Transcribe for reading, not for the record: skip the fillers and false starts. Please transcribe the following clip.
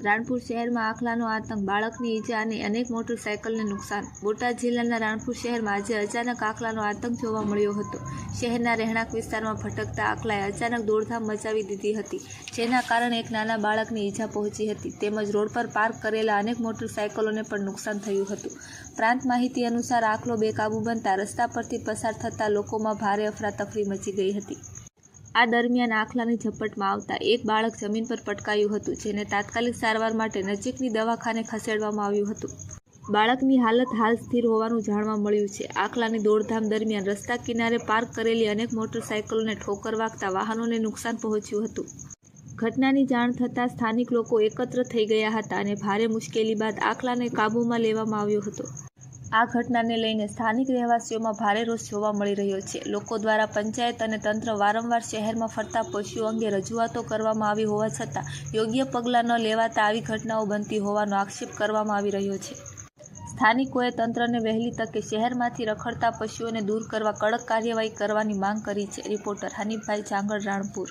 રાણપુર શહેરમાં આખલાનો આતંક, બાળકની ઈજા અને અનેક મોટરસાયકલને નુકસાન. બોટાદ જિલ્લાના રાણપુર શહેરમાં આજે અચાનક આખલાનો આતંક જોવા મળ્યો હતો. શહેરના રહેણાંક વિસ્તારમાં ભટકતા આખલાએ અચાનક દોડધામ મચાવી દીધી હતી, જેના કારણે એક નાના બાળકની ઈજા પહોંચી હતી તેમજ રોડ પર પાર્ક કરેલા અનેક મોટરસાયકલોને પણ નુકસાન થયું હતું. પ્રાંત માહિતી અનુસાર આખલો બેકાબૂ બનતા રસ્તા પરથી પસાર થતા લોકોમાં ભારે અફરાતફરી મચી ગઈ હતી. આ દરમિયાન આખલાની ઝપટમાં આવતા એક બાળક જમીન પર પટકાયું હતું, જેને તાત્કાલિક સારવાર માટે નજીકની દવાખાને ખસેડવામાં આવ્યું હતું. બાળકની હાલત હાલ સ્થિર હોવાનું જાણવા મળ્યું છે. આખલાની દોડધામ દરમિયાન રસ્તા કિનારે પાર્ક કરેલી અનેક મોટરસાયકલોને ઠોકર વાગતા વાહનોને નુકસાન પહોંચ્યું હતું. ઘટનાની જાણ થતાં સ્થાનિક લોકો એકત્ર થઈ ગયા હતા અને ભારે મુશ્કેલી બાદ આખલાને કાબૂમાં લેવામાં આવ્યો હતો. આ ઘટનાને લઈને સ્થાનિક રહેવાસીઓમાં ભારે રોષ જોવા મળી રહ્યો છે. લોકો દ્વારા પંચાયત અને તંત્ર વારંવાર શહેરમાં ફરતા પશુઓ અંગે રજૂઆતો કરવામાં આવી હોવા છતાં યોગ્ય પગલાં ન લેવાતા આવી ઘટનાઓ બનતી હોવાનો આક્ષેપ કરવામાં આવી રહ્યો છે. સ્થાનિકોએ તંત્રને વહેલી તકે શહેરમાંથી રખડતા પશુઓને દૂર કરવા કડક કાર્યવાહી કરવાની માંગ કરી છે. રિપોર્ટર હનીફભાઈ ચાંગળ, રાણપુર.